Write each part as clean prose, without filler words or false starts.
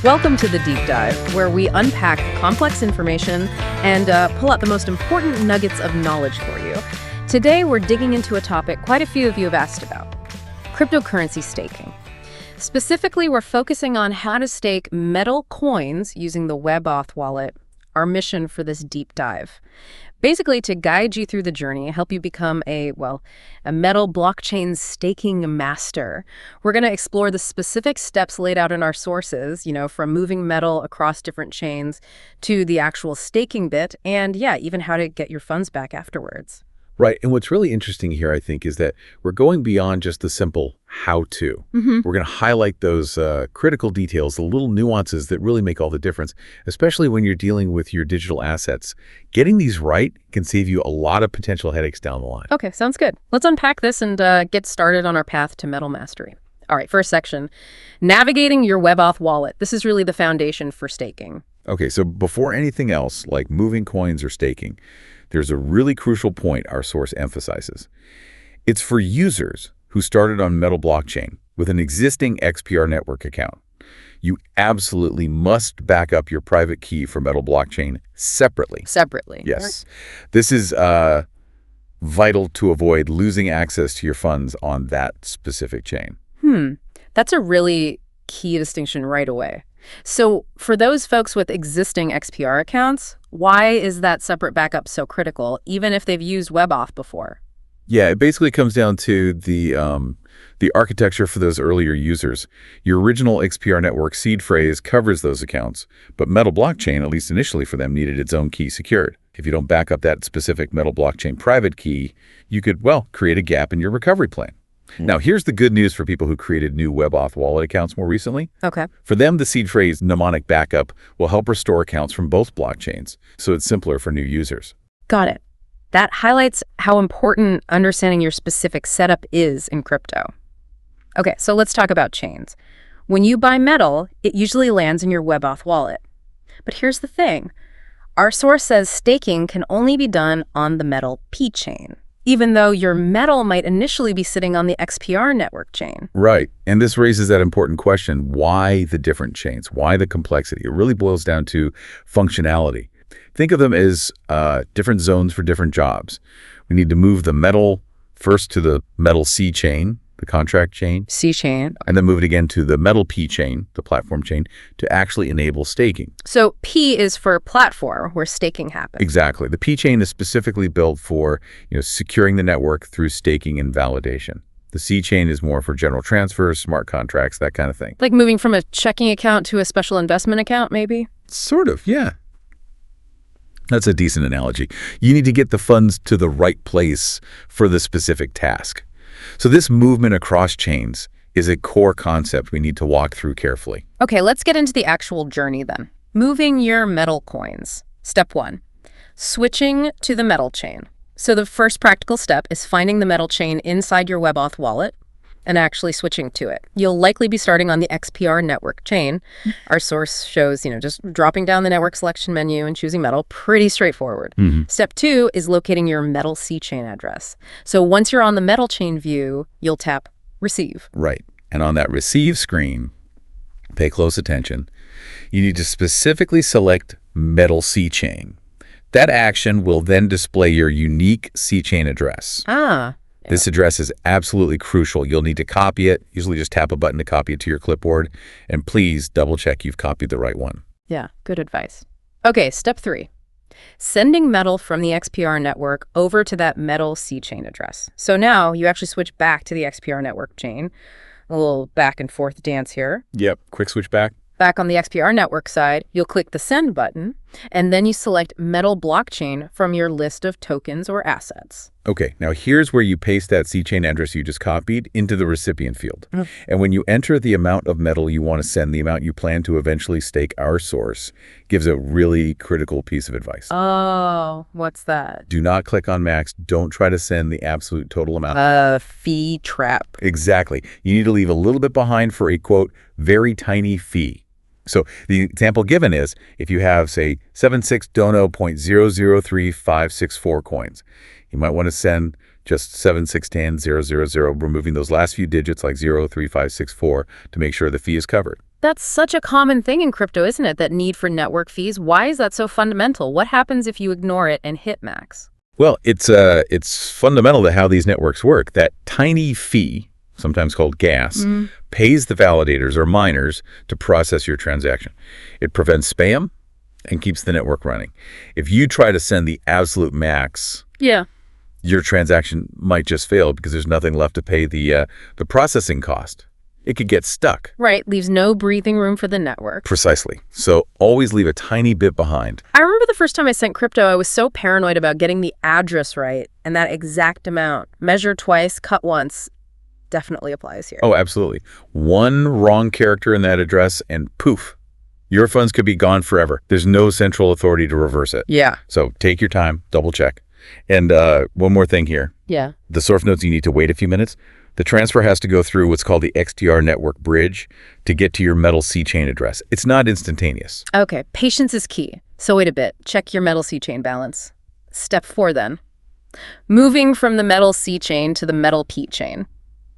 Welcome to the Deep Dive, where we unpack complex information and pull out the most important nuggets of knowledge for you. Today, we're digging into a topic quite a few of you have asked about: cryptocurrency staking. Specifically, we're focusing on how to stake metal coins using the WebAuth Wallet, our mission for this deep dive. Basically, to guide you through the journey, help you become a metal blockchain staking master. We're going to explore the specific steps laid out in our sources, from moving metal across different chains to the actual staking bit, and even how to get your funds back afterwards. Right. And what's really interesting here, I think, is that we're going beyond just the simple how-to. We're going to highlight those critical details, the little nuances that really make all the difference, especially when you're dealing with your digital assets. Getting these right can save you a lot of potential headaches down the line. Okay, sounds good. Let's unpack this and get started on our path to metal mastery. All right, first section, navigating your WebAuth wallet. This is really the foundation for staking. Okay, so before anything else, like moving coins or staking, there's a really crucial point our source emphasizes. It's for users who started on Metal blockchain with an existing XPR Network account. You absolutely must back up your private key for Metal blockchain separately. Separately. Yes. This is vital to avoid losing access to your funds on that specific chain. That's a really key distinction right away. So for those folks with existing XPR accounts, why is that separate backup so critical, even if they've used WebAuth before? Yeah, it basically comes down to the architecture for those earlier users. Your original XPR Network seed phrase covers those accounts, but Metal blockchain, at least initially for them, needed its own key secured. If you don't back up that specific Metal blockchain private key, you could, create a gap in your recovery plan. Now, here's the good news for people who created new WebAuth Wallet accounts more recently. Okay. For them, the seed phrase mnemonic backup will help restore accounts from both blockchains, so it's simpler for new users. Got it. That highlights how important understanding your specific setup is in crypto. Okay, so let's talk about chains. When you buy metal, it usually lands in your WebAuth wallet. But here's the thing. Our source says staking can only be done on the metal P chain, even though your metal might initially be sitting on the XPR network chain. Right. And this raises that important question: why the different chains? Why the complexity? It really boils down to functionality. Think of them as different zones for different jobs. We need to move the metal first to the metal C chain, the contract chain. C chain. And then move it again to the metal P chain, the platform chain, to actually enable staking. So P is for platform, where staking happens. Exactly. The P chain is specifically built for securing the network through staking and validation. The C chain is more for general transfers, smart contracts, that kind of thing. Like moving from a checking account to a special investment account, maybe? Sort of, yeah. That's a decent analogy. You need to get the funds to the right place for the specific task. So this movement across chains is a core concept we need to walk through carefully. Okay, let's get into the actual journey then. Moving your metal coins. Step 1, switching to the metal chain. So the first practical step is finding the metal chain inside your WebAuth wallet and actually switching to it. You'll likely be starting on the XPR network chain. Our source shows, just dropping down the network selection menu and choosing metal. Pretty straightforward. Step 2 is locating your metal C chain address. So once you're on the metal chain view, you'll tap receive. Right. And on that receive screen, pay close attention. You need to specifically select metal C chain. That action will then display your unique C chain address. This address is absolutely crucial. You'll need to copy it. Usually just tap a button to copy it to your clipboard. And please double check you've copied the right one. Yeah, good advice. Okay, step 3. Sending metal from the XPR network over to that metal C chain address. So now you actually switch back to the XPR network chain. A little back and forth dance here. Yep, quick switch back. Back on the XPR network side, you'll click the send button, and then you select metal blockchain from your list of tokens or assets. Okay, now here's where you paste that C chain address you just copied into the recipient field. And when you enter the amount of metal you want to send, the amount you plan to eventually stake, our source gives a really critical piece of advice. Oh, what's that? Do not click on max. Don't try to send the absolute total amount. Fee trap. Exactly. You need to leave a little bit behind for a, quote, very tiny fee. So the example given is if you have, say, 76dono.003564 coins, you might want to send just 7610,000, removing those last few digits like 03564 to make sure the fee is covered. That's such a common thing in crypto, isn't it? That need for network fees. Why is that so fundamental? What happens if you ignore it and hit max? Well, it's fundamental to how these networks work. That tiny fee, sometimes called gas, pays the validators or miners to process your transaction. It prevents spam and keeps the network running. If you try to send the absolute max, your transaction might just fail because there's nothing left to pay the processing cost. It could get stuck. Right, leaves no breathing room for the network. Precisely. So always leave a tiny bit behind. I remember the first time I sent crypto, I was so paranoid about getting the address right and that exact amount. Measure twice, cut once. Definitely applies here. Oh, absolutely. One wrong character in that address and poof, your funds could be gone forever. There's no central authority to reverse it. Yeah. So take your time, double check. And one more thing here. Yeah. The source notes you need to wait a few minutes. The transfer has to go through what's called the XPR Network bridge to get to your Metal C chain address. It's not instantaneous. Okay, patience is key. So wait a bit. Check your Metal C chain balance. Step 4 then. Moving from the Metal C chain to the Metal P chain.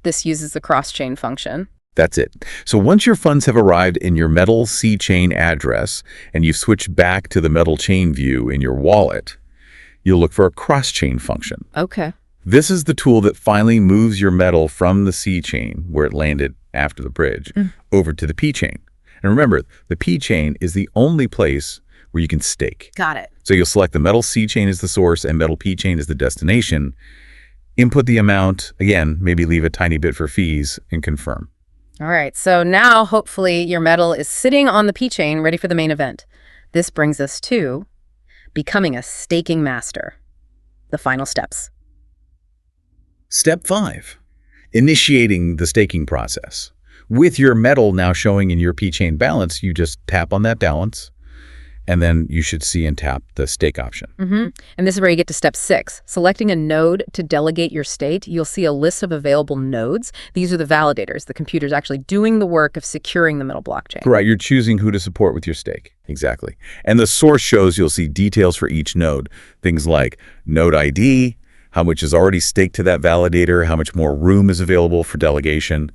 This uses the cross-chain function. That's it. So once your funds have arrived in your Metal C chain address and you've switched back to the Metal chain view in your wallet, you'll look for a cross-chain function. Okay. This is the tool that finally moves your metal from the C chain, where it landed after the bridge, over to the P chain. And remember, the P chain is the only place where you can stake. Got it. So you'll select the Metal C chain as the source and Metal P chain as the destination. Input the amount, again, maybe leave a tiny bit for fees, and confirm. All right, so now hopefully your metal is sitting on the P chain ready for the main event. This brings us to becoming a staking master. The final steps. Step 5, initiating the staking process. With your metal now showing in your P chain balance, you just tap on that balance, and then you should see and tap the stake option. And this is where you get to step 6. Selecting a node to delegate your state, you'll see a list of available nodes. These are the validators, the computers actually doing the work of securing the Metal blockchain. Right, you're choosing who to support with your stake. Exactly. And the source shows you'll see details for each node. Things like node ID, how much is already staked to that validator, how much more room is available for delegation,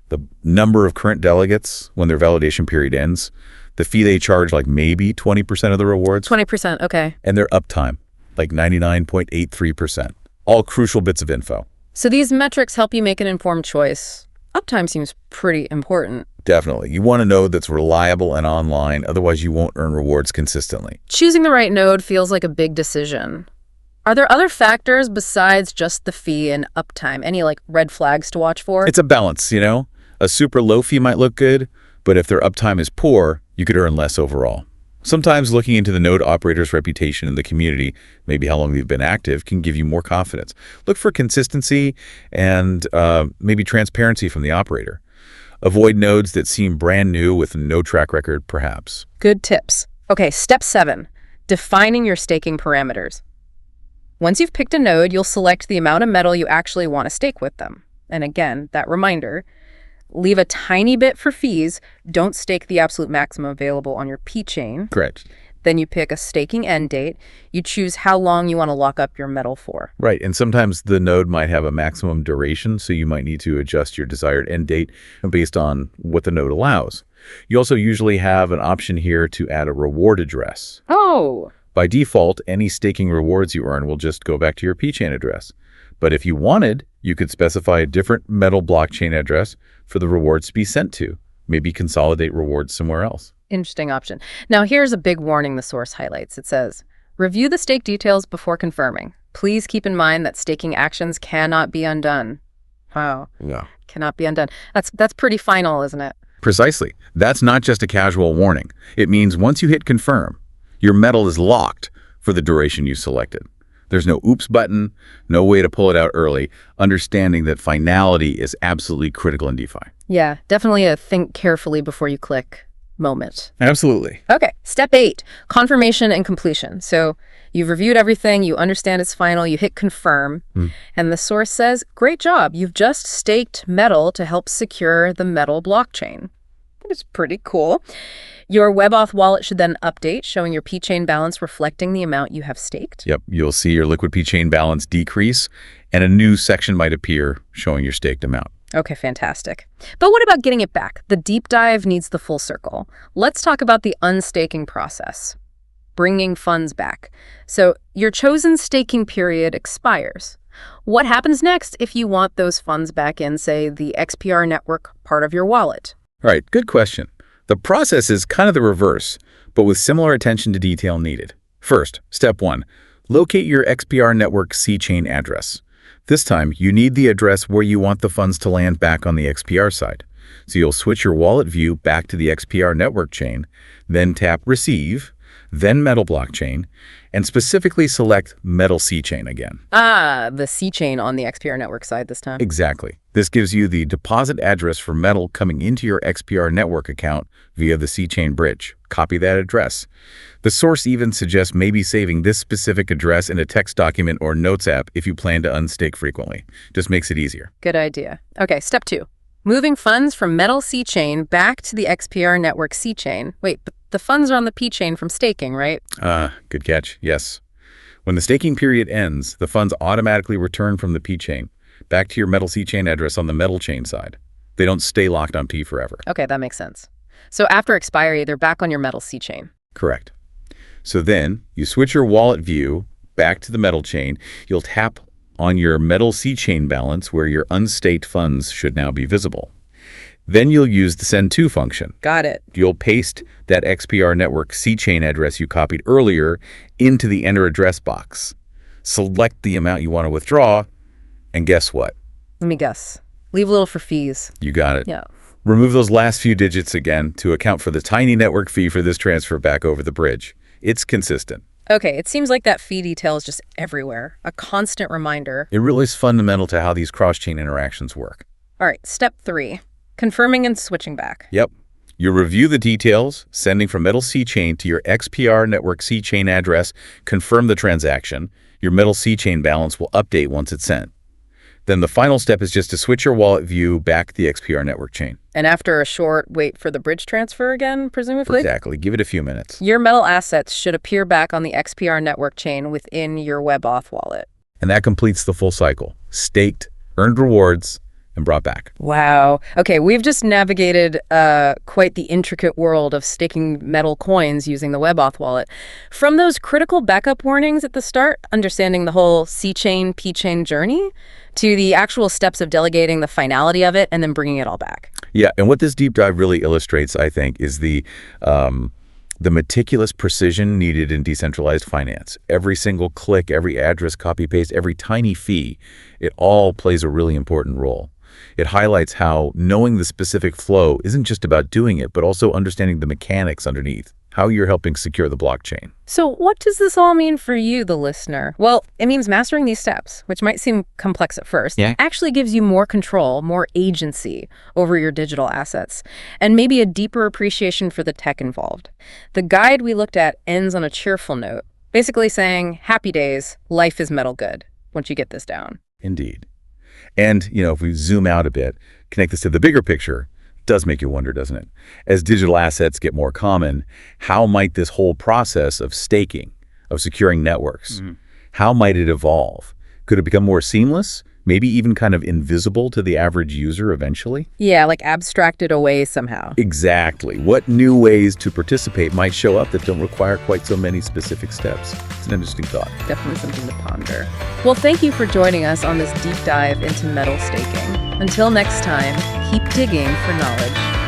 the number of current delegates when their validation period ends, the fee they charge, like maybe 20% of the rewards. 20%, okay. And their uptime, like 99.83%. All crucial bits of info. So these metrics help you make an informed choice. Uptime seems pretty important. Definitely. You want a node that's reliable and online, otherwise you won't earn rewards consistently. Choosing the right node feels like a big decision. Are there other factors besides just the fee and uptime? Any like red flags to watch for? It's a balance, you know? A super low fee might look good, but if their uptime is poor, you could earn less overall. Sometimes looking into the node operator's reputation in the community, maybe how long they've been active, can give you more confidence. Look for consistency and maybe transparency from the operator. Avoid nodes that seem brand new with no track record, perhaps. Good tips. Okay, step 7, defining your staking parameters. Once you've picked a node, you'll select the amount of metal you actually want to stake with them. And again, that reminder, leave a tiny bit for fees. Don't stake the absolute maximum available on your P chain. Correct. Then you pick a staking end date. You choose how long you want to lock up your metal for. Right, and sometimes the node might have a maximum duration, so you might need to adjust your desired end date based on what the node allows. You also usually have an option here to add a reward address. Oh! By default, any staking rewards you earn will just go back to your P chain address. But if you wanted, you could specify a different Metal blockchain address for the rewards to be sent to. Maybe consolidate rewards somewhere else. Interesting option. Now here's a big warning the source highlights. It says, review the stake details before confirming. Please keep in mind that staking actions cannot be undone. Wow. Yeah. Cannot be undone. That's pretty final, isn't it? Precisely. That's not just a casual warning. It means once you hit confirm, your metal is locked for the duration you selected. There's no oops button, no way to pull it out early, understanding that finality is absolutely critical in DeFi. Yeah, definitely a think carefully before you click moment. Absolutely. Okay, step 8, confirmation and completion. So you've reviewed everything, you understand it's final, you hit confirm, and the source says, great job, you've just staked metal to help secure the Metal blockchain. It's pretty cool. Your WebAuth wallet should then update, showing your P chain balance reflecting the amount you have staked. Yep, you'll see your liquid P chain balance decrease, and a new section might appear showing your staked amount. Okay, fantastic. But what about getting it back? The deep dive needs the full circle. Let's talk about the unstaking process, bringing funds back. So your chosen staking period expires. What happens next if you want those funds back in, say, the XPR Network part of your wallet? All right, good question. The process is kind of the reverse, but with similar attention to detail needed. First, step 1, locate your XPR Network C-chain address. This time, you need the address where you want the funds to land back on the XPR side. So you'll switch your wallet view back to the XPR network chain, then tap Receive, then Metal blockchain, and specifically select Metal C-chain again. Ah, the C-chain on the XPR network side this time. Exactly. This gives you the deposit address for Metal coming into your XPR network account via the C-chain bridge. Copy that address. The source even suggests maybe saving this specific address in a text document or notes app if you plan to unstake frequently. Just makes it easier. Good idea. Okay, step 2. Moving funds from Metal C-chain back to the XPR network C-chain. Wait, but the funds are on the P-chain from staking, right? Good catch. Yes. When the staking period ends, the funds automatically return from the P-chain back to your Metal C-chain address on the Metal chain side. They don't stay locked on P forever. Okay, that makes sense. So after expiry, they're back on your Metal C-chain. Correct. So then you switch your wallet view back to the Metal chain. You'll tap on your Metal C-chain balance where your unstaked funds should now be visible. Then you'll use the send to function. Got it. You'll paste that XPR network C-chain address you copied earlier into the enter address box. Select the amount you want to withdraw, and guess what? Let me guess. Leave a little for fees. You got it. Yeah. Remove those last few digits again to account for the tiny network fee for this transfer back over the bridge. It's consistent. Okay, it seems like that fee detail is just everywhere. A constant reminder. It really is fundamental to how these cross-chain interactions work. All right, step 3. Confirming and switching back. Yep. You review the details, sending from Metal C-chain to your XPR network C-chain address, confirm the transaction. Your Metal C-chain balance will update once it's sent. Then the final step is just to switch your wallet view back to the XPR network chain. And after a short wait for the bridge transfer again, presumably? Exactly. Give it a few minutes. Your Metal assets should appear back on the XPR network chain within your WebAuth wallet. And that completes the full cycle. Staked, earned rewards, and brought back. Wow. Okay, we've just navigated quite the intricate world of staking Metal coins using the WebAuth wallet. From those critical backup warnings at the start, understanding the whole C-chain, P-chain journey, to the actual steps of delegating the finality of it and then bringing it all back. Yeah, and what this deep dive really illustrates, I think, is the meticulous precision needed in decentralized finance. Every single click, every address copy-paste, every tiny fee, it all plays a really important role. It highlights how knowing the specific flow isn't just about doing it, but also understanding the mechanics underneath, how you're helping secure the blockchain. So what does this all mean for you, the listener? Well, it means mastering these steps, which might seem complex at first, actually gives you more control, more agency over your digital assets, and maybe a deeper appreciation for the tech involved. The guide we looked at ends on a cheerful note, basically saying, happy days, life is metal good, once you get this down. Indeed. And, if we zoom out a bit, connect this to the bigger picture, it does make you wonder, doesn't it? As digital assets get more common, how might this whole process of staking, of securing networks, how might it evolve? Could it become more seamless? Maybe even kind of invisible to the average user eventually? Yeah, like abstracted away somehow. Exactly. What new ways to participate might show up that don't require quite so many specific steps? It's an interesting thought. Definitely something to ponder. Well, thank you for joining us on this deep dive into Metal staking. Until next time, keep digging for knowledge.